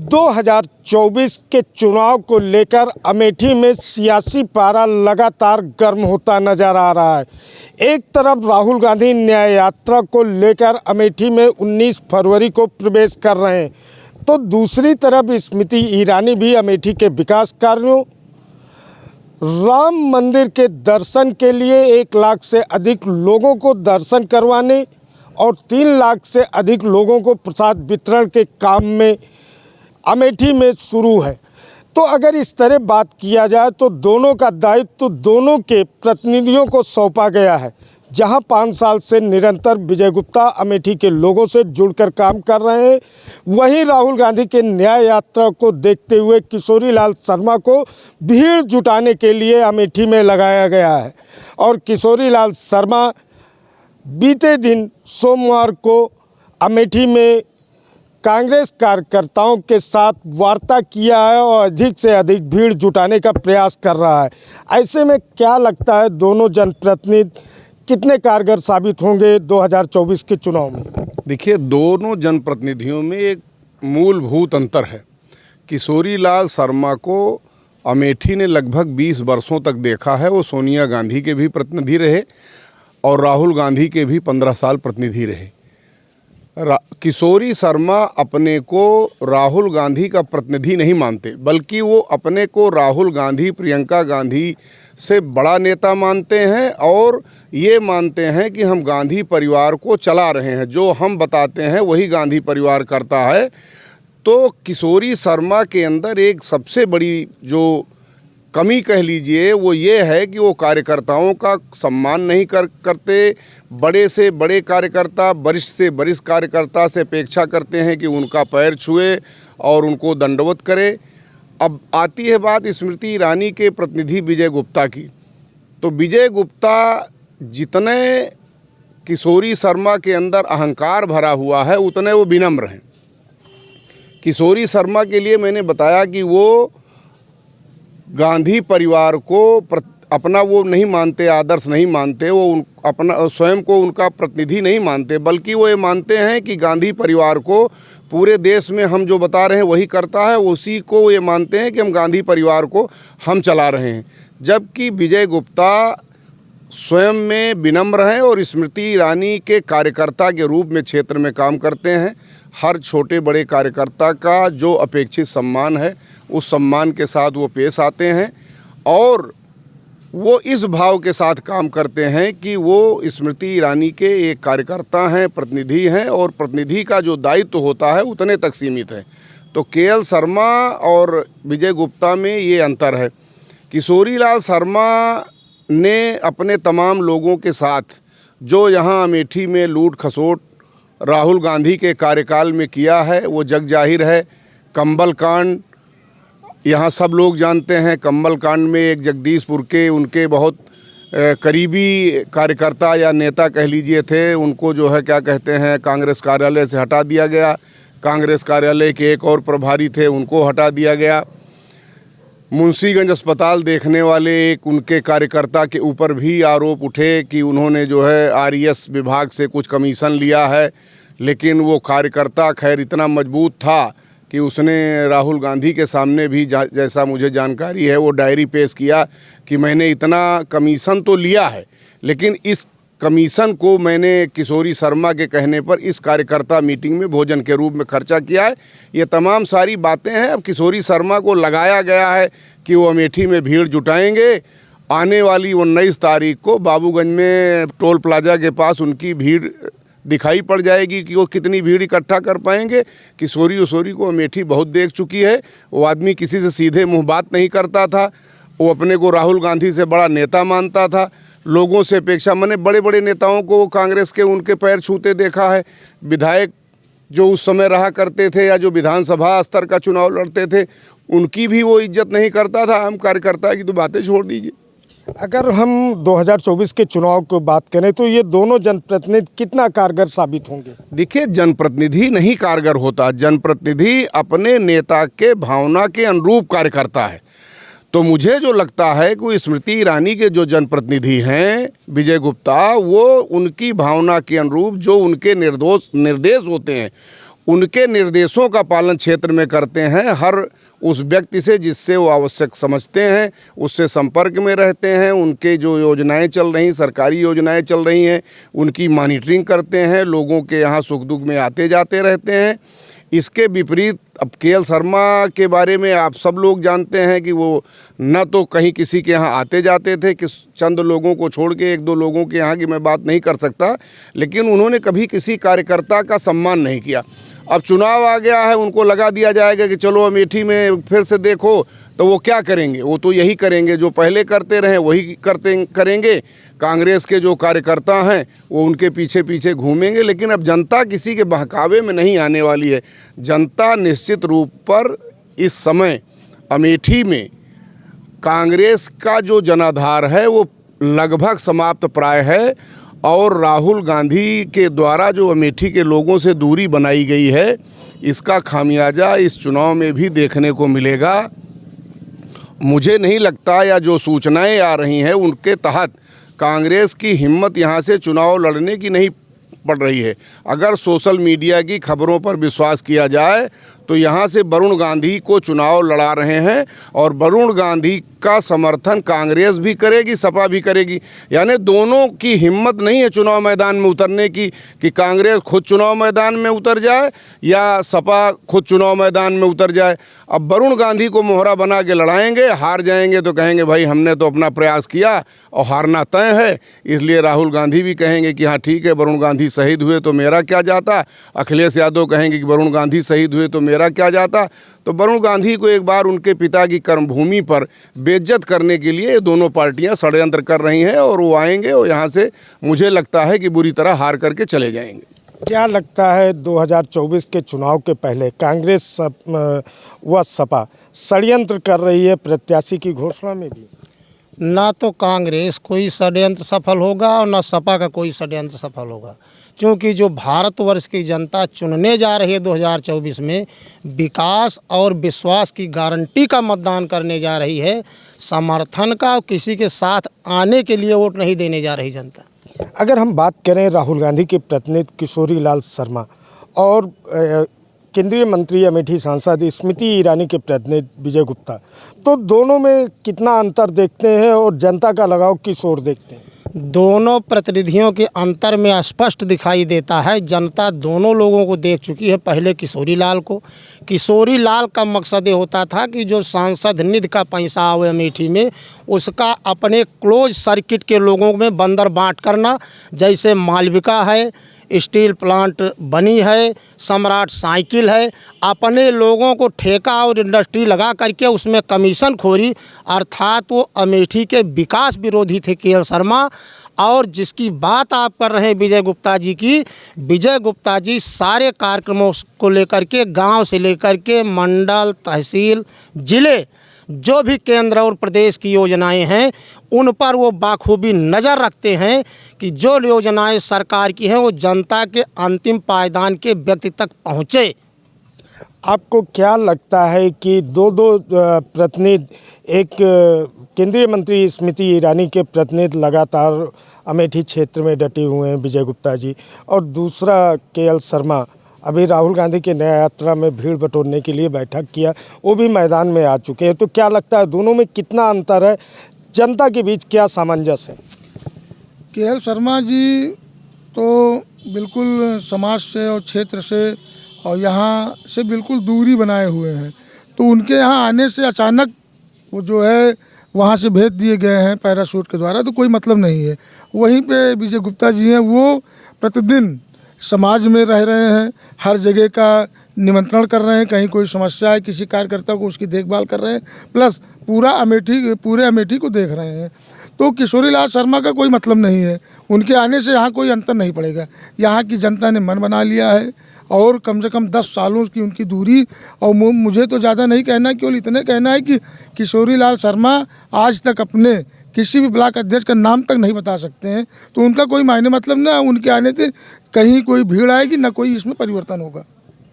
2024 के चुनाव को लेकर अमेठी में सियासी पारा लगातार गर्म होता नजर आ रहा है। एक तरफ राहुल गांधी न्याय यात्रा को लेकर अमेठी में 19 फरवरी को प्रवेश कर रहे हैं, तो दूसरी तरफ स्मृति ईरानी भी अमेठी के विकास कार्यों, राम मंदिर के दर्शन के लिए 1 लाख से अधिक लोगों को दर्शन करवाने और 3 लाख से अधिक लोगों को प्रसाद वितरण के काम में अमेठी में शुरू है। तो अगर इस तरह बात किया जाए तो दोनों का दायित्व तो दोनों के प्रतिनिधियों को सौंपा गया है। जहां 5 साल से निरंतर विजय गुप्ता अमेठी के लोगों से जुड़कर काम कर रहे हैं, वहीं राहुल गांधी के न्याय यात्रा को देखते हुए किशोरी लाल शर्मा को भीड़ जुटाने के लिए अमेठी में लगाया गया है। और किशोरी लाल शर्मा बीते दिन सोमवार को अमेठी में कांग्रेस कार्यकर्ताओं के साथ वार्ता किया है और अधिक से अधिक भीड़ जुटाने का प्रयास कर रहा है। ऐसे में क्या लगता है दोनों जनप्रतिनिधि कितने कारगर साबित होंगे 2024 के चुनाव में? देखिए, दोनों जनप्रतिनिधियों में एक मूलभूत अंतर है। किशोरी लाल शर्मा को अमेठी ने लगभग 20 वर्षों तक देखा है। वो सोनिया गांधी के भी प्रतिनिधि रहे और राहुल गांधी के भी 15 साल प्रतिनिधि रहे। किशोरी शर्मा अपने को राहुल गांधी का प्रतिनिधि नहीं मानते, बल्कि वो अपने को राहुल गांधी, प्रियंका गांधी से बड़ा नेता मानते हैं और ये मानते हैं कि हम गांधी परिवार को चला रहे हैं, जो हम बताते हैं वही गांधी परिवार करता है। तो किशोरी शर्मा के अंदर एक सबसे बड़ी जो कमी कह लीजिए वो ये है कि वो कार्यकर्ताओं का सम्मान नहीं करते। बड़े से बड़े कार्यकर्ता, वरिष्ठ से वरिष्ठ कार्यकर्ता से अपेक्षा करते हैं कि उनका पैर छुए और उनको दंडवत करे। अब आती है बात स्मृति ईरानी के प्रतिनिधि विजय गुप्ता की। तो विजय गुप्ता जितने किशोरी शर्मा के अंदर अहंकार भरा हुआ है उतने वो विनम्र हैं। किशोरी शर्मा के लिए मैंने बताया कि वो गांधी परिवार को अपना वो नहीं मानते, आदर्श नहीं मानते, वो अपना स्वयं को उनका प्रतिनिधि नहीं मानते, बल्कि वो ये मानते हैं कि गांधी परिवार को पूरे देश में हम जो बता रहे हैं वही करता है। उसी को ये मानते हैं कि हम गांधी परिवार को हम चला रहे हैं। जबकि विजय गुप्ता स्वयं में विनम्र हैं और स्मृति ईरानी के कार्यकर्ता के रूप में क्षेत्र में काम करते हैं। हर छोटे बड़े कार्यकर्ता का जो अपेक्षित सम्मान है उस सम्मान के साथ वो पेश आते हैं और वो इस भाव के साथ काम करते हैं कि वो स्मृति ईरानी के एक कार्यकर्ता हैं, प्रतिनिधि हैं और प्रतिनिधि का जो दायित्व होता है उतने तक सीमित है। तो केएल शर्मा और विजय गुप्ता में ये अंतर है। किशोरी लाल शर्मा ने अपने तमाम लोगों के साथ जो यहाँ अमेठी में लूट खसोट राहुल गांधी के कार्यकाल में किया है वो जग जाहिर है। कंबल कांड यहाँ सब लोग जानते हैं। कंबल कांड में एक जगदीशपुर के उनके बहुत करीबी कार्यकर्ता या नेता कह लीजिए थे, उनको जो है क्या कहते हैं कांग्रेस कार्यालय से हटा दिया गया। कांग्रेस कार्यालय के एक और प्रभारी थे, उनको हटा दिया गया। मुंशीगंज अस्पताल देखने वाले एक उनके कार्यकर्ता के ऊपर भी आरोप उठे कि उन्होंने जो है आरईएस विभाग से कुछ कमीशन लिया है, लेकिन वो कार्यकर्ता खैर इतना मजबूत था कि उसने राहुल गांधी के सामने भी जैसा मुझे जानकारी है वो डायरी पेश किया कि मैंने इतना कमीशन तो लिया है, लेकिन इस कमीशन को मैंने किशोरी शर्मा के कहने पर इस कार्यकर्ता मीटिंग में भोजन के रूप में खर्चा किया है। ये तमाम सारी बातें हैं। अब किशोरी शर्मा को लगाया गया है कि वो अमेठी में भीड़ जुटाएंगे। आने वाली 19 तारीख को बाबूगंज में टोल प्लाजा के पास उनकी भीड़ दिखाई पड़ जाएगी कि वो कितनी भीड़ इकट्ठा कर पाएंगे। किशोरी को अमेठी बहुत देख चुकी है। वो आदमी किसी से सीधे मुँह बात नहीं करता था। वो अपने को राहुल गांधी से बड़ा नेता मानता था। लोगों से अपेक्षा, मैंने बड़े बड़े नेताओं को कांग्रेस के उनके पैर छूते देखा है। विधायक जो उस समय रहा करते थे या जो विधानसभा स्तर का चुनाव लड़ते थे उनकी भी वो इज्जत नहीं करता था। आम कार्यकर्ता की तो बातें छोड़ दीजिए। अगर हम 2024 के चुनाव की बात करें तो ये दोनों जनप्रतिनिधि कितना कारगर साबित होंगे? देखिए, जनप्रतिनिधि नहीं कारगर होता, जनप्रतिनिधि अपने नेता के भावना के अनुरूप कार्य करता है। तो मुझे जो लगता है कि स्मृति ईरानी के जो जनप्रतिनिधि हैं विजय गुप्ता, वो उनकी भावना के अनुरूप जो उनके निर्देश होते हैं उनके निर्देशों का पालन क्षेत्र में करते हैं। हर उस व्यक्ति से जिससे वो आवश्यक समझते हैं उससे संपर्क में रहते हैं। उनके जो योजनाएं चल रही, सरकारी योजनाएं चल रही हैं, उनकी मॉनिटरिंग करते हैं। लोगों के यहाँ सुख दुख में आते जाते रहते हैं। इसके विपरीत अब के.एल. शर्मा के बारे में आप सब लोग जानते हैं कि वो न तो कहीं किसी के यहाँ आते जाते थे, कि चंद लोगों को छोड़ के, एक दो लोगों के यहाँ की मैं बात नहीं कर सकता, लेकिन उन्होंने कभी किसी कार्यकर्ता का सम्मान नहीं किया। अब चुनाव आ गया है, उनको लगा दिया जाएगा कि चलो अमेठी में फिर से देखो, तो वो क्या करेंगे? वो तो यही करेंगे जो पहले करते रहे, वही करेंगे। कांग्रेस के जो कार्यकर्ता हैं वो उनके पीछे पीछे घूमेंगे। लेकिन अब जनता किसी के बहकावे में नहीं आने वाली है। जनता निश्चित रूप पर इस समय अमेठी में कांग्रेस का जो जनाधार है वो लगभग समाप्त प्राय है, और राहुल गांधी के द्वारा जो अमेठी के लोगों से दूरी बनाई गई है, इसका खामियाजा इस चुनाव में भी देखने को मिलेगा। मुझे नहीं लगता, या जो सूचनाएं आ रही हैं उनके तहत कांग्रेस की हिम्मत यहाँ से चुनाव लड़ने की नहीं पड़ रही है। अगर सोशल मीडिया की खबरों पर विश्वास किया जाए तो यहाँ से वरुण गांधी को चुनाव लड़ा रहे हैं, और वरुण गांधी का समर्थन कांग्रेस भी करेगी, सपा भी करेगी। यानी दोनों की हिम्मत नहीं है चुनाव मैदान में उतरने की, कि कांग्रेस खुद चुनाव मैदान में उतर जाए या सपा खुद चुनाव मैदान में उतर जाए। अब वरुण गांधी को मोहरा बना के लड़ाएंगे, हार जाएंगे तो कहेंगे भाई हमने तो अपना प्रयास किया और हारना तय है। इसलिए राहुल गांधी भी कहेंगे कि हाँ ठीक है, वरुण गांधी शहीद हुए तो मेरा क्या जाता। अखिलेश यादव कहेंगे कि वरुण गांधी शहीद हुए तो मेरा क्या जाता। तो वरुण गांधी को एक बार उनके पिता की कर्मभूमि पर बेइज्जत करने के लिए ये दोनों पार्टियां षड्यंत्र कर रही हैं, और वो आएंगे और यहाँ से मुझे लगता है कि बुरी तरह हार करके चले जाएंगे। क्या लगता है 2024 के चुनाव के पहले कांग्रेस व सपा षड्यंत्र कर रही है प्रत्याशी की घोषणा में भी? ना तो कांग्रेस कोई षड्यंत्र सफल होगा और ना सपा का कोई षड्यंत्र सफल होगा, क्योंकि जो भारतवर्ष की जनता चुनने जा रही है 2024 में, विकास और विश्वास की गारंटी का मतदान करने जा रही है, समर्थन का और किसी के साथ आने के लिए वोट नहीं देने जा रही जनता। अगर हम बात करें राहुल गांधी के प्रतिनिधि किशोरी लाल शर्मा और केंद्रीय मंत्री अमेठी सांसद स्मृति ईरानी के प्रतिनिधि विजय गुप्ता, तो दोनों में कितना अंतर देखते हैं और जनता का लगाव किस ओर देखते हैं? दोनों प्रतिनिधियों के अंतर में स्पष्ट दिखाई देता है। जनता दोनों लोगों को देख चुकी है। पहले किशोरी लाल को, किशोरी लाल का मकसद ये होता था कि जो सांसद निधि का पैसा आवे अमेठी में, उसका अपने क्लोज सर्किट के लोगों में बंदर बांट करना। जैसे मालविका है, स्टील प्लांट बनी है, सम्राट साइकिल है, अपने लोगों को ठेका और इंडस्ट्री लगा करके उसमें कमीशन खोरी, अर्थात वो अमेठी के विकास विरोधी थे के.एल. शर्मा। और जिसकी बात आप कर रहे हैं विजय गुप्ता जी की, विजय गुप्ता जी सारे कार्यक्रमों को लेकर के, गांव से लेकर के मंडल, तहसील, ज़िले, जो भी केंद्र और प्रदेश की योजनाएं हैं उन पर वो बाखूबी नज़र रखते हैं कि जो योजनाएं सरकार की हैं वो जनता के अंतिम पायदान के व्यक्ति तक पहुँचे। आपको क्या लगता है कि दो प्रतिनिधि, एक केंद्रीय मंत्री स्मृति ईरानी के प्रतिनिधि लगातार अमेठी क्षेत्र में डटे हुए हैं विजय गुप्ता जी, और दूसरा के.एल. शर्मा अभी राहुल गांधी के न्याय यात्रा में भीड़ बटोरने के लिए बैठक किया, वो भी मैदान में आ चुके हैं, तो क्या लगता है दोनों में कितना अंतर है? जनता के बीच क्या सामंजस्य है? के.एल. शर्मा जी तो बिल्कुल समाज से और क्षेत्र से और यहाँ से बिल्कुल दूरी बनाए हुए हैं, तो उनके यहाँ आने से अचानक वो जो है वहाँ से भेज दिए गए हैं पैराशूट के द्वारा, तो कोई मतलब नहीं है। वहीं पे विजय गुप्ता जी हैं, वो प्रतिदिन समाज में रह रहे हैं, हर जगह का निमंत्रण कर रहे हैं, कहीं कोई समस्या है किसी कार्यकर्ता को उसकी देखभाल कर रहे हैं, प्लस पूरे अमेठी को देख रहे हैं। तो किशोरी लाल शर्मा का कोई मतलब नहीं है, उनके आने से यहाँ कोई अंतर नहीं पड़ेगा। यहाँ की जनता ने मन बना लिया है, और कम से कम 10 सालों की उनकी दूरी, और मुझे तो ज़्यादा नहीं कहना, केवल इतने कहना है कि किशोरी लाल शर्मा आज तक अपने किसी भी ब्लॉक अध्यक्ष का नाम तक नहीं बता सकते हैं, तो उनका कोई मायने मतलब ना, उनके आने से कहीं कोई भीड़ आएगी ना कोई इसमें परिवर्तन होगा।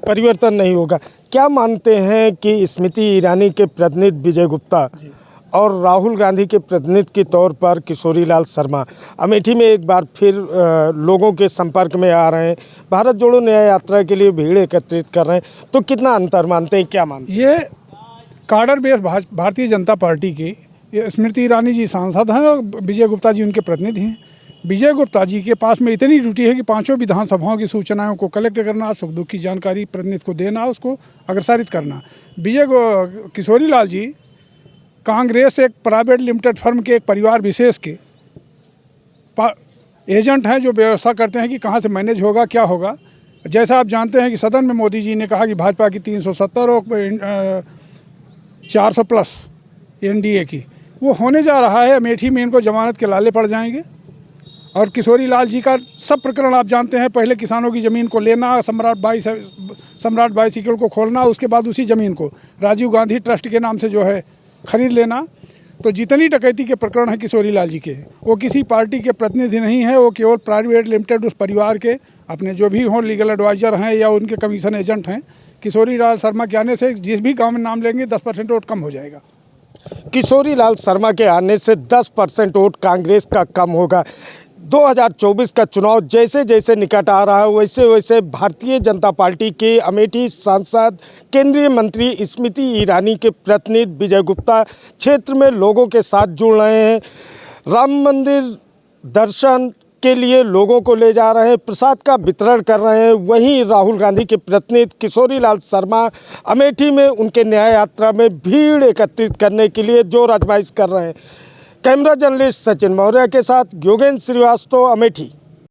परिवर्तन नहीं होगा। क्या मानते हैं कि स्मृति ईरानी के प्रतिनिधि विजय गुप्ता और राहुल गांधी के प्रतिनिधि के तौर पर किशोरी लाल शर्मा अमेठी में एक बार फिर लोगों के संपर्क में आ रहे हैं, भारत जोड़ो न्याय यात्रा के लिए भीड़ एकत्रित कर रहे हैं, तो कितना अंतर मानते हैं, क्या मानते हैं? ये cadre base Bharatiya Janata party की स्मृति ईरानी जी सांसद हैं और विजय गुप्ता जी उनके प्रतिनिधि हैं। विजय गुप्ता जी के पास में इतनी ड्यूटी है कि पांचों विधानसभाओं की सूचनाओं को कलेक्ट करना, सुख दुख की जानकारी प्रतिनिधि को देना, उसको अग्रसारित करना। किशोरी लाल जी कांग्रेस एक प्राइवेट लिमिटेड फर्म के एक परिवार विशेष के एजेंट हैं जो व्यवस्था करते हैं कि कहाँ से मैनेज होगा, क्या होगा। जैसा आप जानते हैं कि सदन में मोदी जी ने कहा कि भाजपा की 370 और 400 प्लस एनडीए की वो होने जा रहा है। अमेठी में इनको जमानत के लाले पड़ जाएंगे। और किशोरी लाल जी का सब प्रकरण आप जानते हैं, पहले किसानों की ज़मीन को लेना, सम्राट बाईसाइकिल को खोलना, उसके बाद उसी ज़मीन को राजीव गांधी ट्रस्ट के नाम से जो है खरीद लेना। तो जितनी डकैती के प्रकरण हैं किशोरी लाल जी के, वो किसी पार्टी के प्रतिनिधि नहीं है, वो केवल प्राइवेट लिमिटेड उस परिवार के अपने जो भी हों लीगल एडवाइज़र हैं या उनके कमीशन एजेंट हैं। किशोरी लाल शर्मा के आने से जिस भी गाँव में नाम लेंगे 10% वोट कम हो जाएगा। किशोरी लाल शर्मा के आने से 10% वोट कांग्रेस का कम होगा। 2024 का चुनाव जैसे जैसे निकट आ रहा है वैसे वैसे भारतीय जनता पार्टी के अमेठी सांसद केंद्रीय मंत्री स्मृति ईरानी के प्रतिनिधि विजय गुप्ता क्षेत्र में लोगों के साथ जुड़ रहे हैं। राम मंदिर दर्शन के लिए लोगों को ले जा रहे हैं, प्रसाद का वितरण कर रहे हैं। वहीं राहुल गांधी के प्रतिनिधि किशोरी लाल शर्मा अमेठी में उनके न्याय यात्रा में भीड़ एकत्रित करने के लिए जोर आजमाइश कर रहे हैं। कैमरा जर्नलिस्ट सचिन मौर्य के साथ योगेंद्र श्रीवास्तव, अमेठी।